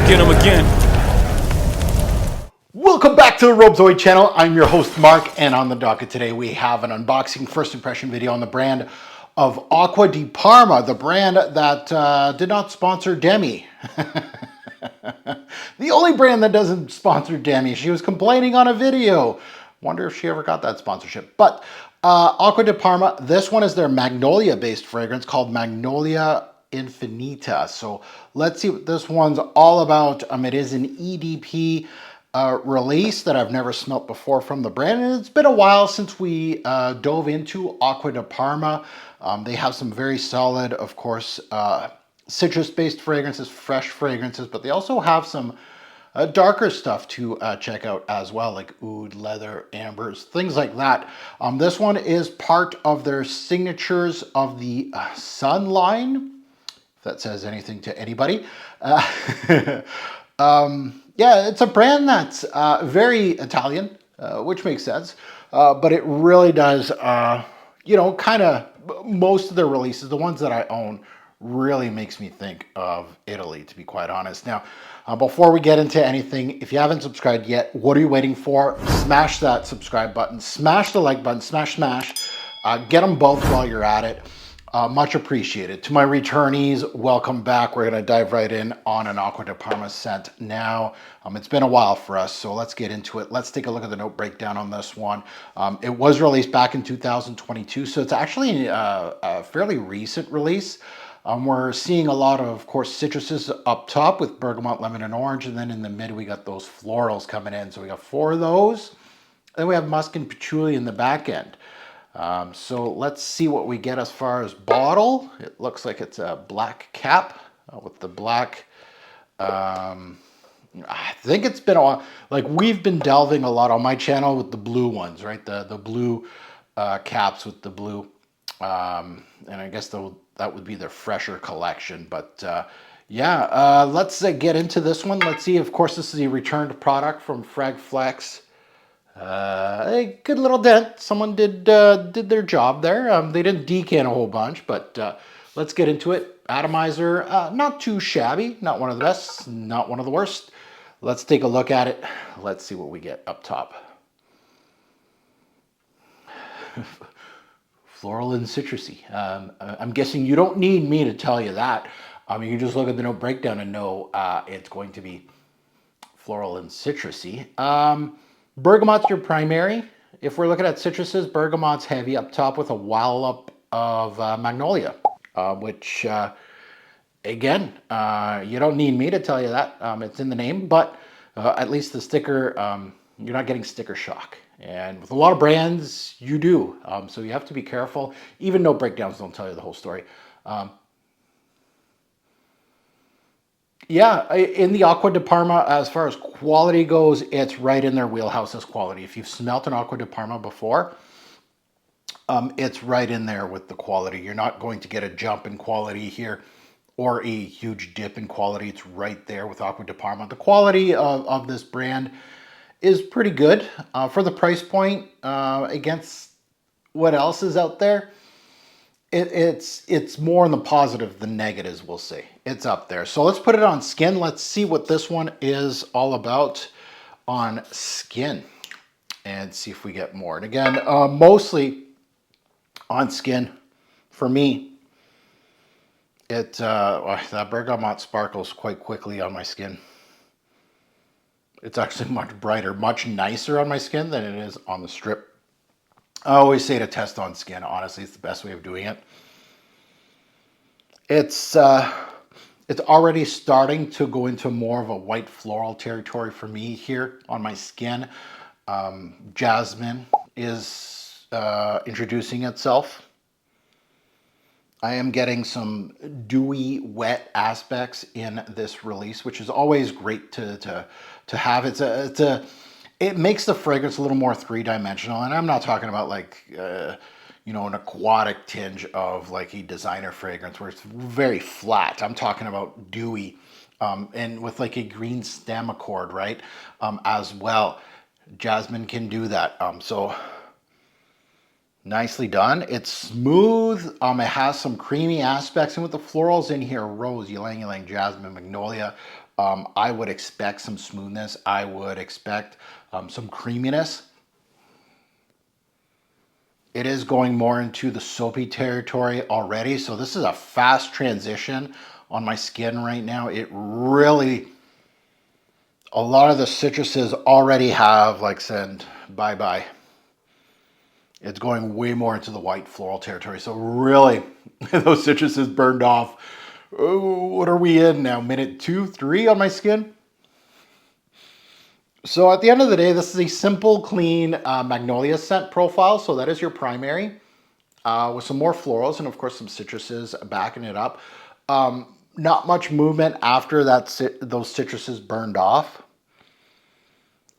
go get him again. Welcome back to the Robezoid channel. I'm your host Mark, and on the docket today we have an unboxing first impression video on the brand of Acqua Di Parma, the brand that did not sponsor Demi. The only brand that doesn't sponsor Demi. She was complaining on a video. Wonder if she ever got that sponsorship. But Acqua Di Parma, this one is their Magnolia based fragrance called Magnolia Infinita. So let's see what this one's all about. It is an EDP release that I've never smelt before from the brand, and it's been a while since we dove into Acqua Di Parma. They have some very solid, of course, citrus-based fragrances, fresh fragrances, but they also have some darker stuff to check out as well, like oud, leather, ambers, things like that. This one is part of their signatures of the Sun line, if that says anything to anybody. Yeah, it's a brand that's very Italian, which makes sense, but it really does, kind of most of their releases, the ones that I own, really makes me think of Italy, to be quite honest. Now, before we get into anything, if you haven't subscribed yet, what are you waiting for? Smash that subscribe button, smash the like button, smash. Get them both while you're at it. Much appreciated. To my returnees, welcome back. We're going to dive right in on an Acqua Di Parma scent now. It's been a while for us, so let's get into it. Let's take a look at the note breakdown on this one. It was released back in 2022, so it's actually a fairly recent release. We're seeing a lot of course, citruses up top with bergamot, lemon, and orange, and then in the mid we got those florals coming in. So we got 4 of those. Then we have musk and patchouli in the back end. So let's see what we get as far as bottle. It looks like it's a black cap with the black. I think it's been a while. Like we've been delving a lot on my channel with the blue ones, right? The blue caps with the blue. And I guess that would be their fresher collection. But yeah, let's get into this one. Let's see. Of course, this is a returned product from Fragflex. A good little dent. Someone did their job there. They didn't decan a whole bunch, but let's get into it. Atomizer, not too shabby. Not one of the best, not one of the worst. Let's take a look at it. Let's see what we get up top. Floral and citrusy. I'm guessing you don't need me to tell you that. You can just look at the note breakdown and know it's going to be floral and citrusy. Bergamot's your primary. If we're looking at citruses, bergamot's heavy up top with a wallop of magnolia, which, again, you don't need me to tell you that. It's in the name, but at least the sticker, you're not getting sticker shock. And with a lot of brands, you do. So you have to be careful. Even note breakdowns don't tell you the whole story. Yeah, in the Acqua Di Parma, as far as quality goes, it's right in their wheelhouse as quality. If you've smelt an Acqua Di Parma before, it's right in there with the quality. You're not going to get a jump in quality here or a huge dip in quality. It's right there with Acqua Di Parma. The quality of this brand is pretty good for the price point against what else is out there. It's more in the positive than negatives, we'll say. It's up there. So let's put it on skin. Let's see what this one is all about on skin and see if we get more. And again, mostly on skin for me. That bergamot sparkles quite quickly on my skin. It's actually much brighter, much nicer on my skin than it is on the strip. I always say to test on skin. Honestly, it's the best way of doing it. It's already starting to go into more of a white floral territory for me here on my skin. Jasmine is introducing itself. I am getting some dewy, wet aspects in this release, which is always great to have. It makes the fragrance a little more three-dimensional, and I'm not talking about like, an aquatic tinge of like a designer fragrance where it's very flat. I'm talking about dewy, and with like a green stem accord, right? As well, jasmine can do that. So nicely done. It's smooth. It has some creamy aspects, and with the florals in here, rose, ylang ylang, jasmine, magnolia. I would expect some smoothness. I would expect some creaminess. It is going more into the soapy territory already. So this is a fast transition on my skin right now. It really, a lot of the citruses already have like said bye-bye. It's going way more into the white floral territory. So really, those citruses burned off. Oh, what are we in now? Minute 2, 3 on my skin? So at the end of the day, this is a simple, clean Magnolia scent profile. So that is your primary with some more florals and of course some citruses backing it up. Not much movement after that those citruses burned off.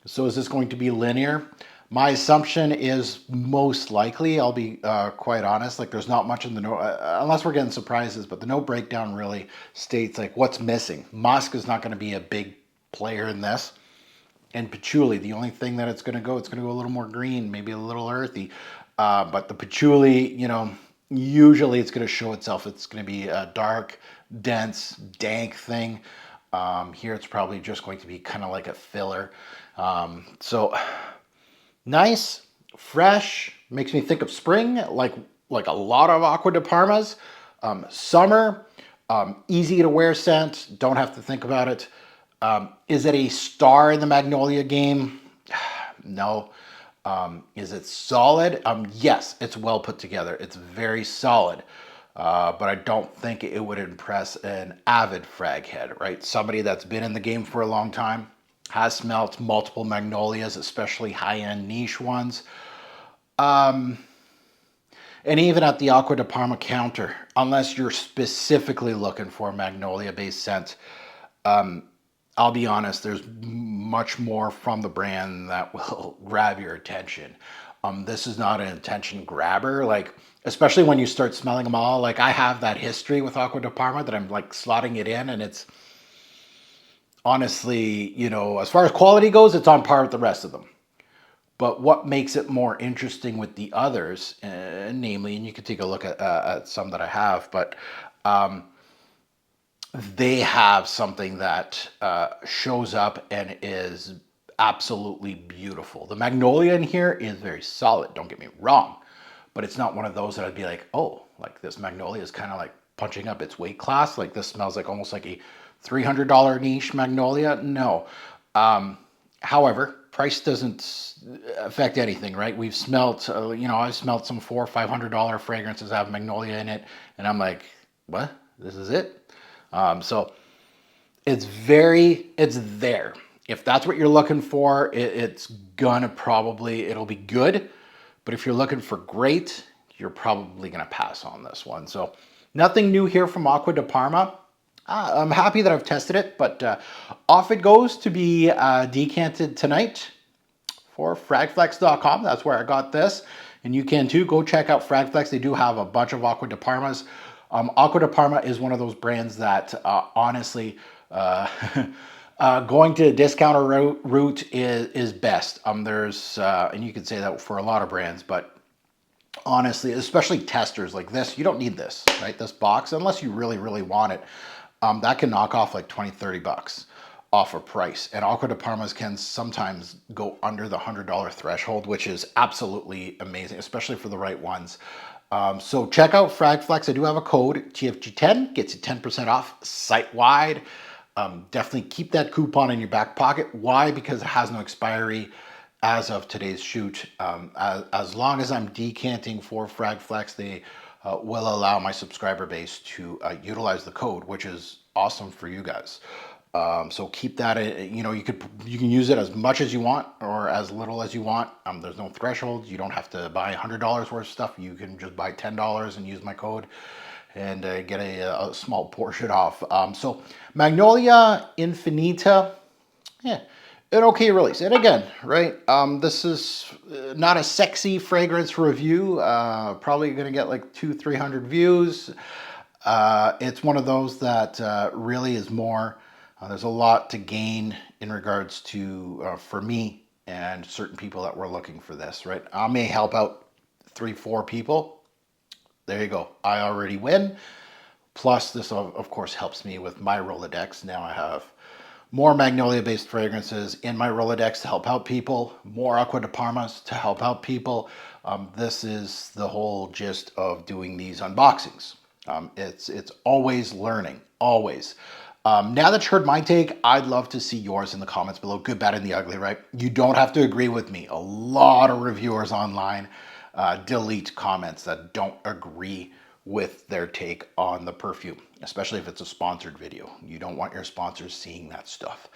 So is this going to be linear? My assumption is most likely, I'll be quite honest, like there's not much in the note, unless we're getting surprises, but the note breakdown really states like what's missing. Musk is not going to be a big player in this. And patchouli, the only thing that it's going to go a little more green, maybe a little earthy. But the patchouli, you know, usually it's going to show itself. It's going to be a dark, dense, dank thing. Here it's probably just going to be kind of like a filler. So nice, fresh, makes me think of spring, like a lot of Acqua Di Parmas. Summer, easy to wear scent, don't have to think about it. Is it a star in the Magnolia game? No. Is it solid? Yes, it's well put together. It's very solid. But I don't think it would impress an avid frag head, right? Somebody that's been in the game for a long time, has smelt multiple Magnolias, especially high-end niche ones. And even at the Acqua Di Parma counter, unless you're specifically looking for a Magnolia-based scent, I'll be honest, there's much more from the brand that will grab your attention. This is not an attention grabber, like, especially when you start smelling them all. Like, I have that history with Acqua Di Parma that I'm like slotting it in, and it's honestly, you know, as far as quality goes, it's on par with the rest of them. But what makes it more interesting with the others, namely, and you can take a look at some that I have, but they have something that shows up and is absolutely beautiful. The Magnolia in here is very solid, don't get me wrong, but it's not one of those that I'd be like, oh, like this Magnolia is kind of like punching up its weight class. Like this smells like almost like a $300 niche Magnolia. No. However, price doesn't affect anything, right? We've smelt, you know, I've smelt some $400 or $500 fragrances that have Magnolia in it, and I'm like, what? This is it? So it's there. If that's what you're looking for, it's gonna probably, it'll be good. But if you're looking for great, you're probably gonna pass on this one. So nothing new here from Acqua Di Parma. I'm happy that I've tested it, but off it goes to be decanted tonight for fragflex.com. That's where I got this. And you can too. Go check out Fragflex. They do have a bunch of Acqua Di Parmas. Acqua Di Parma is one of those brands that honestly, going to a discounter route is best. There's, and you could say that for a lot of brands, but honestly, especially testers like this, you don't need this, right? This box, unless you really, really want it. That can knock off like 20, 30 bucks off a price. And Acqua Di Parmas can sometimes go under the $100 threshold, which is absolutely amazing, especially for the right ones. So check out Fragflex. I do have a code, TFG10, gets you 10% off site-wide. Definitely keep that coupon in your back pocket. Why? Because it has no expiry as of today's shoot. As long as I'm decanting for Fragflex, they will allow my subscriber base to utilize the code, which is awesome for you guys. So keep that, you know, you can use it as much as you want or as little as you want. There's no threshold. You don't have to buy $100 worth of stuff. You can just buy $10 and use my code and get a small portion off. So Magnolia Infinita, yeah, an okay release. And again, right, this is not a sexy fragrance review. Probably going to get like 200-300 views. It's one of those that really is more, there's a lot to gain in regards to, for me and certain people that were looking for this, right? I may help out 3-4 people. There you go. I already win. Plus, this, of course, helps me with my Rolodex. Now I have More Magnolia-based fragrances in my Rolodex to help out people. More Acqua Di Parmas to help out people. This is the whole gist of doing these unboxings. It's always learning, always. Now that you heard my take, I'd love to see yours in the comments below. Good, bad, and the ugly, right? You don't have to agree with me. A lot of reviewers online delete comments that don't agree with their take on the perfume, especially if it's a sponsored video. You don't want your sponsors seeing that stuff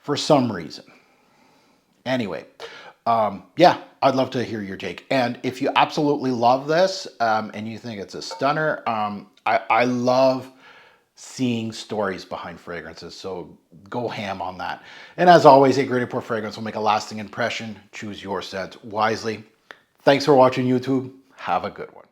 for some reason. Anyway, yeah, I'd love to hear your take. And if you absolutely love this and you think it's a stunner, I love seeing stories behind fragrances, so go ham on that. And as always, a great pour fragrance will make a lasting impression. Choose your scent wisely. Thanks for watching YouTube. Have a good one.